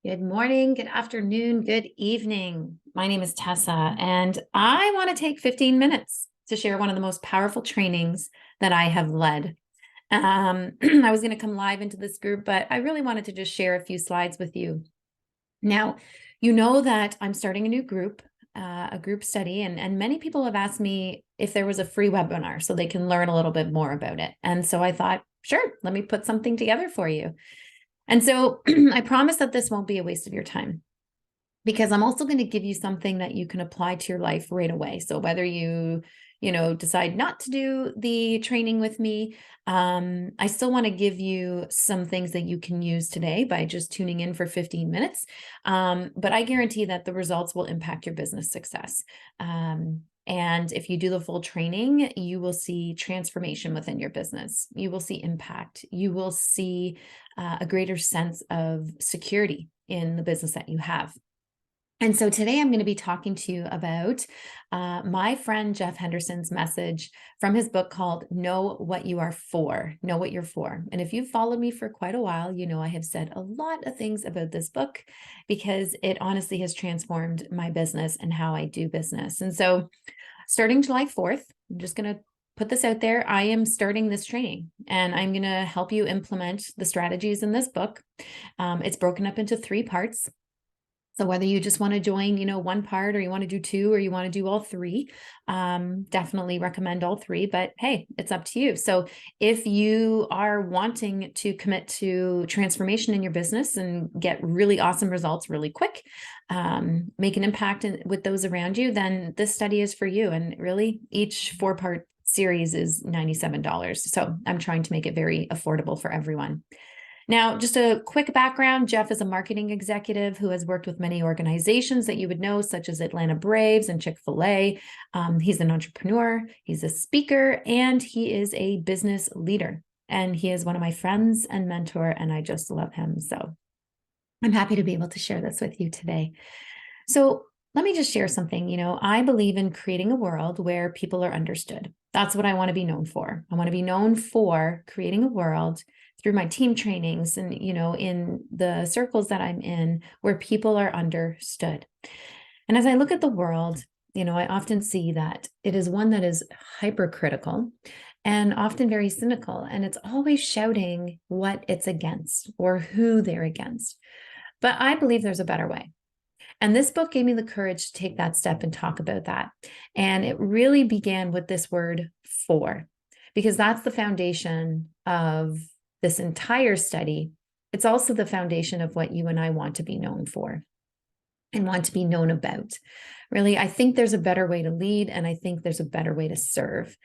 Good morning, good afternoon, good evening. My name is Tessa, and I want to take 15 minutes to share one of the most powerful trainings that I have led. I was going to come live into this group, but I really wanted to just share a few slides with you. Now, you know that I'm starting a new group, a group study, and many people have asked me if there was a free webinar so they can learn a little bit more about it. And so I thought, sure, let me put something together for you. And so I promise that this won't be a waste of your time because I'm also going to give you something that you can apply to your life right away. So whether you decide not to do the training with me, I still want to give you some things that you can use today by just tuning in for 15 minutes. But I guarantee that the results will impact your business success. And if you do the full training, you will see transformation within your business. You will see impact. You will see a greater sense of security in the business that you have. And so today I'm going to be talking to you about my friend Jeff Henderson's message from his book called Know What You Are For, Know What You're For. And if you've followed me for quite a while, you know I have said a lot of things about this book because it honestly has transformed my business and how I do business. And so starting July 4th, I'm just going to put this out there. I am starting this training and I'm going to help you implement the strategies in this book. It's broken up into 3 parts. So whether you just want to join, one part, or you want to do 2, or you want to do all 3, definitely recommend all 3, but hey, it's up to you. So if you are wanting to commit to transformation in your business and get really awesome results really quick, make an impact with those around you, then this study is for you. And really each 4-part series is $97. So I'm trying to make it very affordable for everyone. Now, just a quick background, Jeff is a marketing executive who has worked with many organizations that you would know, such as Atlanta Braves and Chick-fil-A. He's an entrepreneur, he's a speaker, and he is a business leader. And he is one of my friends and mentor, and I just love him. So I'm happy to be able to share this with you today. So let me just share something. I believe in creating a world where people are understood. That's what I want to be known for. I want to be known for creating a world through my team trainings and, in the circles that I'm in where people are understood. And as I look at the world, I often see that it is one that is hypercritical and often very cynical, and it's always shouting what it's against or who they're against. But I believe there's a better way. And this book gave me the courage to take that step and talk about that. And it really began with this word for, because that's the foundation of this entire study. It's also the foundation of what you and I want to be known for and want to be known about. Really, I think there's a better way to lead, and I think there's a better way to serve.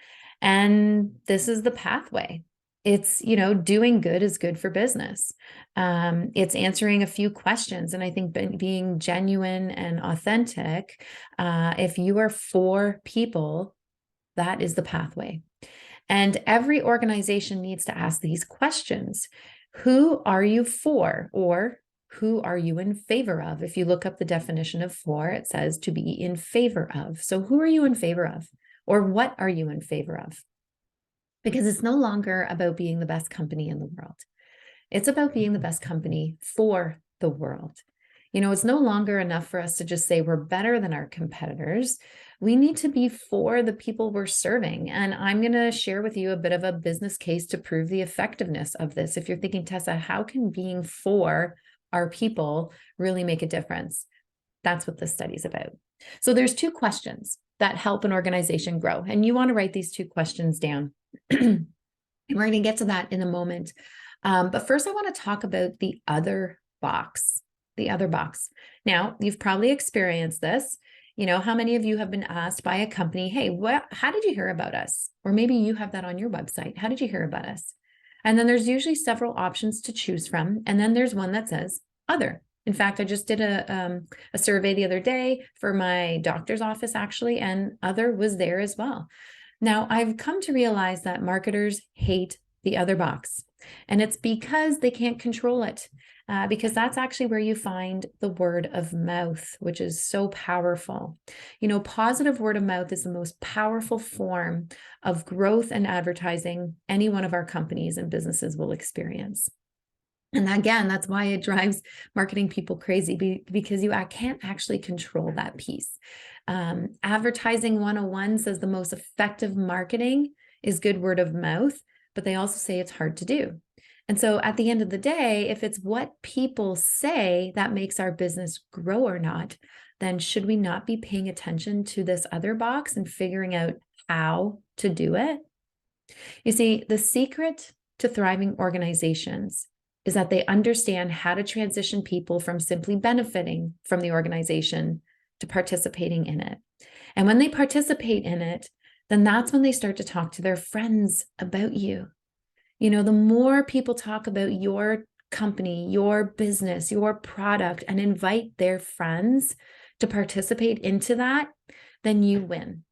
And this is the pathway. It's, doing good is good for business. It's answering a few questions. And I think being genuine and authentic, if you are for people, that is the pathway. And every organization needs to ask these questions. Who are you for? Or who are you in favor of? If you look up the definition of for, it says to be in favor of. So who are you in favor of? Or what are you in favor of? Because it's no longer about being the best company in the world. It's about being the best company for the world. It's no longer enough for us to just say we're better than our competitors. We need to be for the people we're serving. And I'm going to share with you a bit of a business case to prove the effectiveness of this. If you're thinking, Tessa, how can being for our people really make a difference? That's what this study is about. So there's 2 questions that help an organization grow. And you want to write these 2 questions down. And we're going to get to that in a moment. But first, I want to talk about the other box. The other box. Now, you've probably experienced this. How many of you have been asked by a company, hey, how did you hear about us? Or maybe you have that on your website. How did you hear about us? And then there's usually several options to choose from. And then there's one that says other. In fact, I just did a survey the other day for my doctor's office, actually, and other was there as well. Now, I've come to realize that marketers hate the other box, and it's because they can't control it. Because that's actually where you find the word of mouth, which is so powerful. Positive word of mouth is the most powerful form of growth and advertising any one of our companies and businesses will experience. And again, that's why it drives marketing people crazy, because you can't actually control that piece. Advertising 101 says the most effective marketing is good word of mouth, but they also say it's hard to do. And so at the end of the day, if it's what people say that makes our business grow or not, then should we not be paying attention to this other box and figuring out how to do it? You see, the secret to thriving organizations is that they understand how to transition people from simply benefiting from the organization to participating in it. And when they participate in it, then that's when they start to talk to their friends about you. You know, the more people talk about your company, your business, your product, and invite their friends to participate into that, then you win.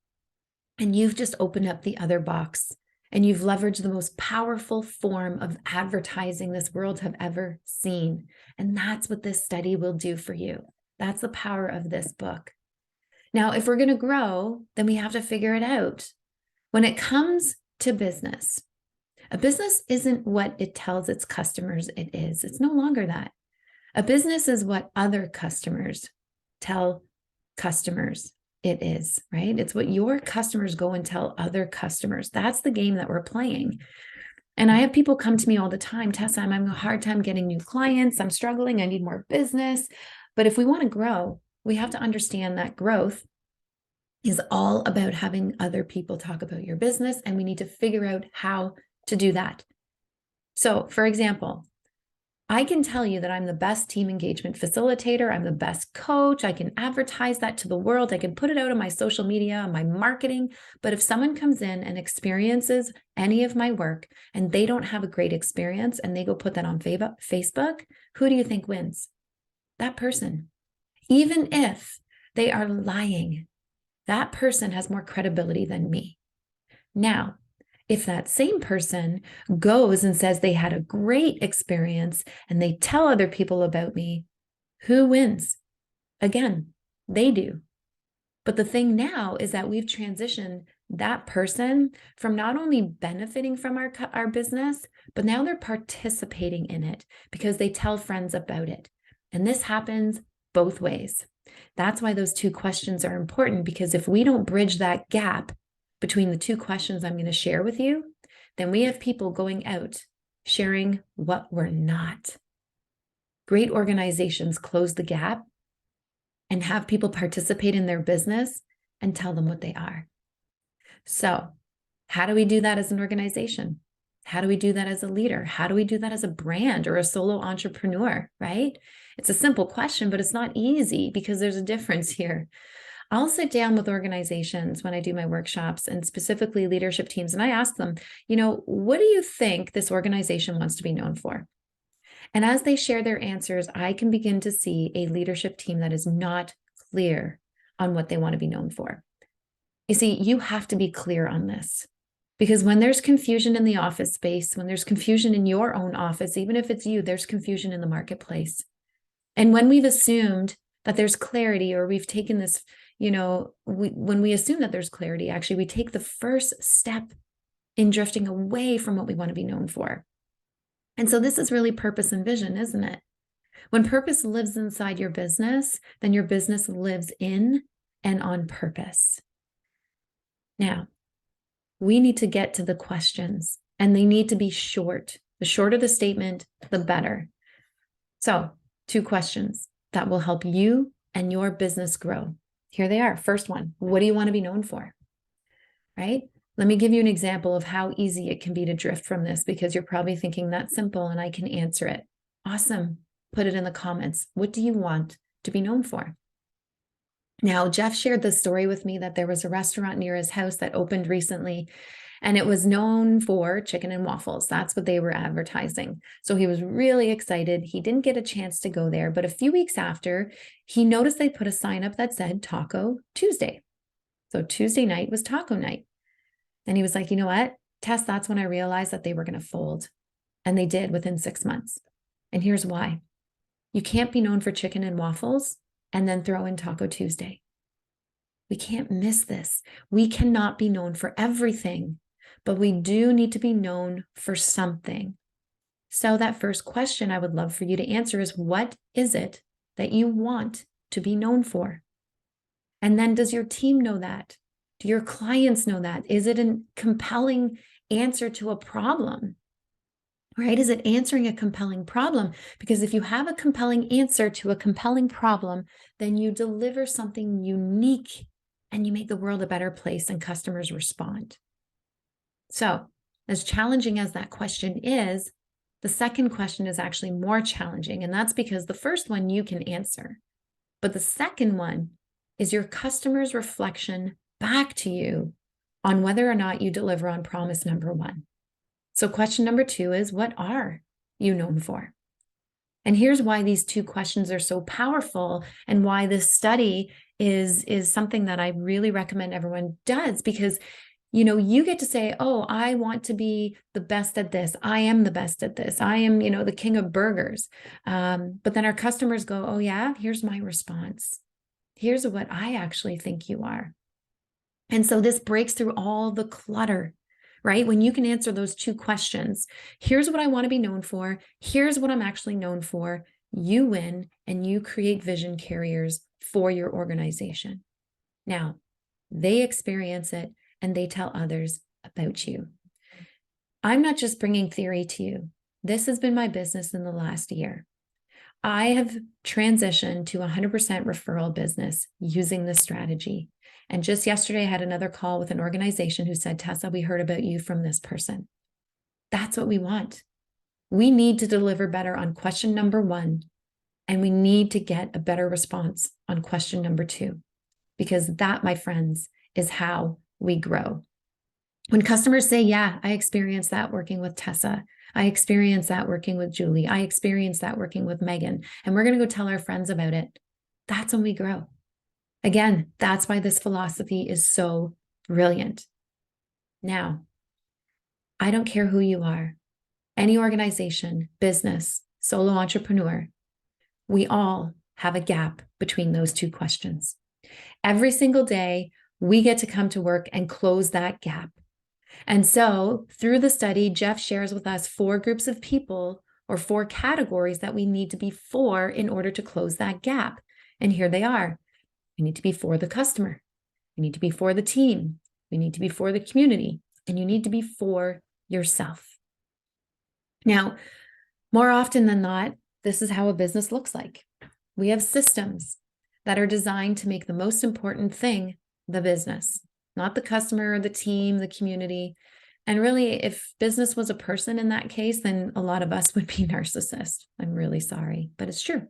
And you've just opened up the other box. And you've leveraged the most powerful form of advertising this world have ever seen. And that's what this study will do for you. That's the power of this book. Now, if we're going to grow, then we have to figure it out. When it comes to business, a business isn't what it tells its customers it is. It's no longer that. A business is what other customers tell customers it is, right? It's what your customers go and tell other customers. That's the game that we're playing. And I have people come to me all the time, Tessa, I'm having a hard time getting new clients. I'm struggling. I need more business. But if we want to grow, we have to understand that growth is all about having other people talk about your business. And we need to figure out how to do that. So, for example, I can tell you that I'm the best team engagement facilitator. I'm the best coach. I can advertise that to the world. I can put it out on my social media, on my marketing. But if someone comes in and experiences any of my work and they don't have a great experience and they go put that on Facebook, who do you think wins? That person. Even if they are lying, that person has more credibility than me. Now, if that same person goes and says they had a great experience and they tell other people about me, who wins? Again, they do. But the thing now is that we've transitioned that person from not only benefiting from our business, but now they're participating in it because they tell friends about it. And this happens both ways. That's why those two questions are important, because if we don't bridge that gap between the two questions I'm going to share with you, then we have people going out sharing what we're not. Great organizations close the gap and have people participate in their business and tell them what they are. So, how do we do that as an organization? How do we do that as a leader? How do we do that as a brand or a solo entrepreneur, right? It's a simple question, but it's not easy because there's a difference here. I'll sit down with organizations when I do my workshops, and specifically leadership teams, and I ask them, what do you think this organization wants to be known for? And as they share their answers, I can begin to see a leadership team that is not clear on what they want to be known for. You see, you have to be clear on this, because when there's confusion in the office space, when there's confusion in your own office, even if it's you, there's confusion in the marketplace. And when we've assumed that there's clarity, or we've taken this, when we assume that there's clarity, actually, we take the first step in drifting away from what we want to be known for. And so this is really purpose and vision, isn't it? When purpose lives inside your business, then your business lives in and on purpose. Now, we need to get to the questions, and they need to be short. The shorter the statement, the better. So, 2 questions that will help you and your business grow. Here they are. First one, what do you want to be known for? Right? Let me give you an example of how easy it can be to drift from this, because you're probably thinking that's simple and I can answer it. Awesome. Put it in the comments. What do you want to be known for? Now, Jeff shared this story with me that there was a restaurant near his house that opened recently, and it was known for chicken and waffles. That's what they were advertising. So he was really excited. He didn't get a chance to go there, but a few weeks after, he noticed they put a sign up that said Taco Tuesday. So Tuesday night was taco night. And he was like, you know what, Tess, that's when I realized that they were going to fold. And they did within 6 months. And here's why. You can't be known for chicken and waffles and then throw in Taco Tuesday. We can't miss this. We cannot be known for everything, but we do need to be known for something. So that first question I would love for you to answer is, what is it that you want to be known for? And then does your team know that? Do your clients know that? Is it a compelling answer to a problem? Right? Is it answering a compelling problem? Because if you have a compelling answer to a compelling problem, then you deliver something unique and you make the world a better place and customers respond. So, as challenging as that question is, the second question is actually more challenging. And that's because the first one you can answer. But the second one is your customer's reflection back to you on whether or not you deliver on promise number one. So question number two is, what are you known for? And here's why these two questions are so powerful and why this study is something that I really recommend everyone does, because you get to say, oh, I want to be the best at this. I am the best at this. I am, the king of burgers. But then our customers go, oh yeah, here's my response. Here's what I actually think you are. And so this breaks through all the clutter, right? When you can answer those two questions, here's what I want to be known for. Here's what I'm actually known for. You win and you create vision carriers for your organization. Now, they experience it and they tell others about you. I'm not just bringing theory to you. This has been my business in the last year. I have transitioned to 100% referral business using this strategy. And just yesterday, I had another call with an organization who said, Tessa, we heard about you from this person. That's what we want. We need to deliver better on question number one, and we need to get a better response on question number two, because that, my friends, is how we grow. When customers say, yeah, I experienced that working with Tessa. I experienced that working with Julie. I experienced that working with Megan. And we're going to go tell our friends about it. That's when we grow. Again, that's why this philosophy is so brilliant. Now, I don't care who you are, any organization, business, solo entrepreneur, we all have a gap between those two questions. Every single day, we get to come to work and close that gap. And so through the study, Jeff shares with us 4 groups of people or 4 categories that we need to be for in order to close that gap. And here they are. We need to be for the customer. We need to be for the team. We need to be for the community. And you need to be for yourself. Now, more often than not, this is how a business looks like. We have systems that are designed to make the most important thing the business, not the customer or the team, the community. And really, if business was a person in that case, then a lot of us would be narcissists. I'm really sorry, but it's true.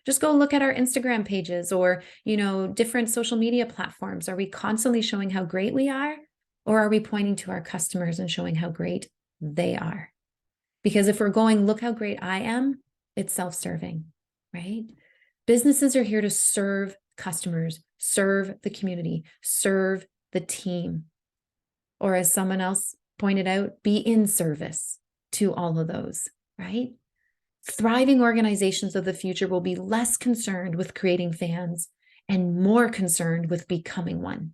Just go look at our Instagram pages or, different social media platforms. Are we constantly showing how great we are? Or are we pointing to our customers and showing how great they are? Because if we're going, look how great I am, it's self-serving, right? Businesses are here to serve customers, serve the community, serve the team. Or as someone else pointed out, be in service to all of those, right? Thriving organizations of the future will be less concerned with creating fans and more concerned with becoming one.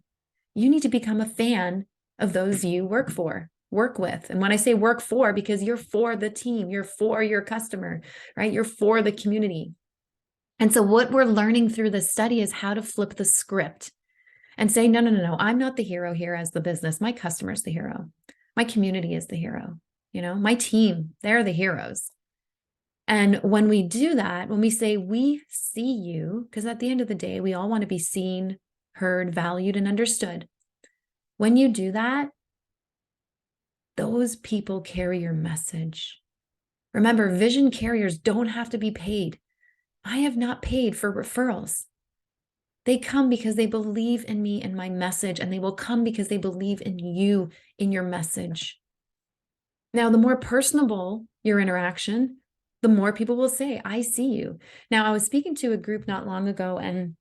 You need to become a fan of those you work with. And when I say work for, because you're for the team, you're for your customer, right? You're for the community. And so what we're learning through this study is how to flip the script and say, no, I'm not the hero here as the business. My customer's the hero. My community is the hero. My team, they're the heroes. And when we do that, when we say we see you, because at the end of the day, we all want to be seen, heard, valued, and understood. When you do that, those people carry your message. Remember, vision carriers don't have to be paid. I have not paid for referrals. They come because they believe in me and my message, and they will come because they believe in you, in your message. Now, the more personable your interaction, the more people will say, I see you. Now, I was speaking to a group not long ago, and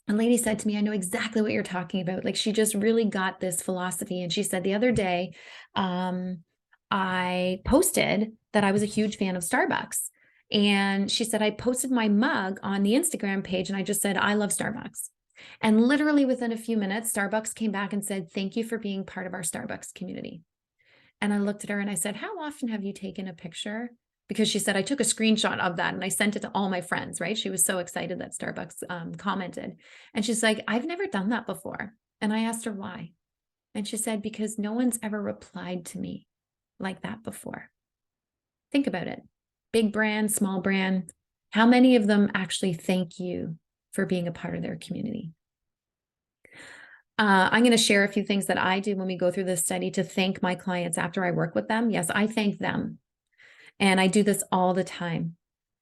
a lady said to me, I know exactly what you're talking about. Like, she just really got this philosophy. And she said the other day, I posted that I was a huge fan of Starbucks. And she said, I posted my mug on the Instagram page and I just said, I love Starbucks. And literally within a few minutes, Starbucks came back and said, thank you for being part of our Starbucks community. And I looked at her and I said, how often have you taken a picture because she said, I took a screenshot of that and I sent it to all my friends, right? She was so excited that Starbucks commented. And she's like, I've never done that before. And I asked her why. And she said, because no one's ever replied to me like that before. Think about it. Big brand, small brand. How many of them actually thank you for being a part of their community? I'm going to share a few things that I do when we go through this study to thank my clients after I work with them. Yes, I thank them. And I do this all the time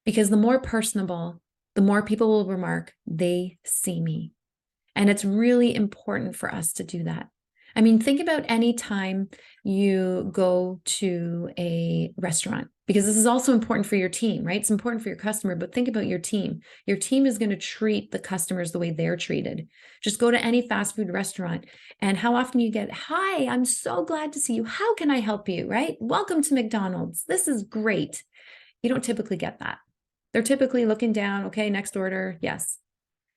because the more personable, the more people will remark, they see me. And it's really important for us to do that. I mean, think about any time you go to a restaurant, because this is also important for your team, right? It's important for your customer, but think about your team. Your team is going to treat the customers the way they're treated. Just go to any fast food restaurant and how often you get, hi, I'm so glad to see you. How can I help you, right? Welcome to McDonald's. This is great. You don't typically get that. They're typically looking down, okay, next order, yes.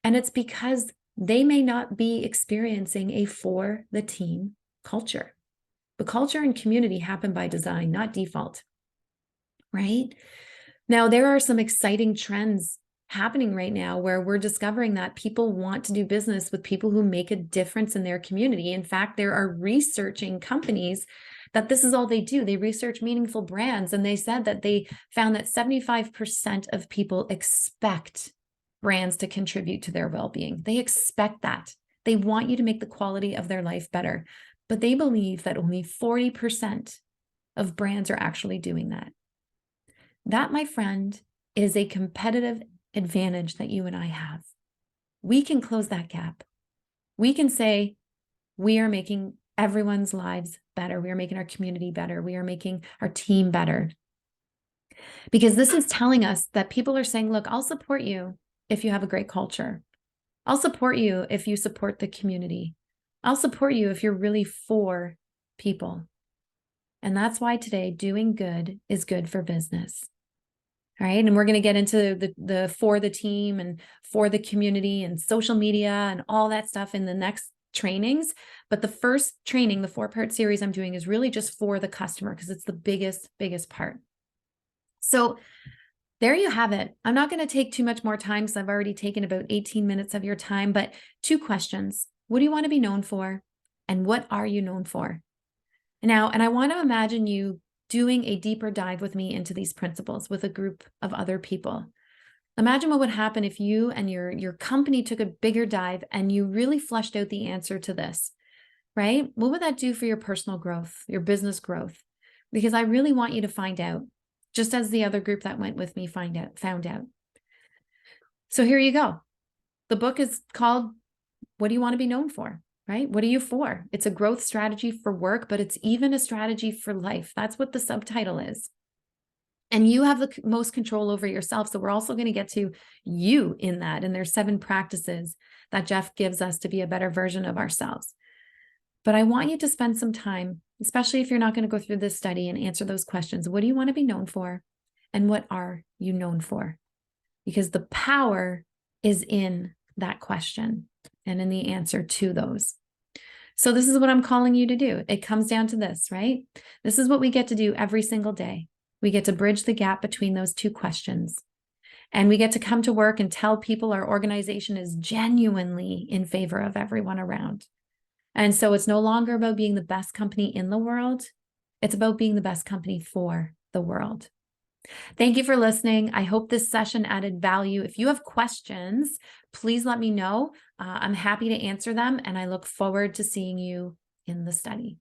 And it's because they may not be experiencing a for the team culture. But culture and community happen by design, not default, right? Now, there are some exciting trends happening right now where we're discovering that people want to do business with people who make a difference in their community. In fact, there are researching companies that this is all they do. They research meaningful brands, and they said that they found that 75% of people expect brands to contribute to their well-being. They expect that. They want you to make the quality of their life better, but they believe that only 40% of brands are actually doing that. That, my friend, is a competitive advantage that you and I have. We can close that gap. We can say, we are making everyone's lives better. We are making our community better. We are making our team better. Because this is telling us that people are saying, look, I'll support you if you have a great culture. I'll support you if you support the community. I'll support you if you're really for people. And that's why today doing good is good for business. All right. And we're going to get into the for the team and for the community and social media and all that stuff in the next trainings. But the first training, the 4-part series I'm doing, is really just for the customer because it's the biggest part. So there you have it. I'm not going to take too much more time because I've already taken about 18 minutes of your time, but 2 questions. What do you want to be known for? And what are you known for? Now, and I want to imagine you doing a deeper dive with me into these principles with a group of other people. Imagine what would happen if you and your company took a bigger dive and you really fleshed out the answer to this, right? What would that do for your personal growth, your business growth? Because I really want you to find out, just as the other group that went with me found out. So here you go. The book is called What Do You Want to Be Known For? Right? What are you for? It's a growth strategy for work, but it's even a strategy for life. That's what the subtitle is. And you have the most control over yourself. So we're also going to get to you in that. And there's 7 practices that Jeff gives us to be a better version of ourselves. But I want you to spend some time, especially if you're not going to go through this study, and answer those questions. What do you want to be known for? And what are you known for? Because the power is in that question and in the answer to those. So this is what I'm calling you to do. It comes down to this, right? This is what we get to do every single day. We get to bridge the gap between those 2 questions. And we get to come to work and tell people our organization is genuinely in favor of everyone around. And so it's no longer about being the best company in the world. It's about being the best company for the world. Thank you for listening. I hope this session added value. If you have questions, please let me know. I'm happy to answer them, and I look forward to seeing you in the study.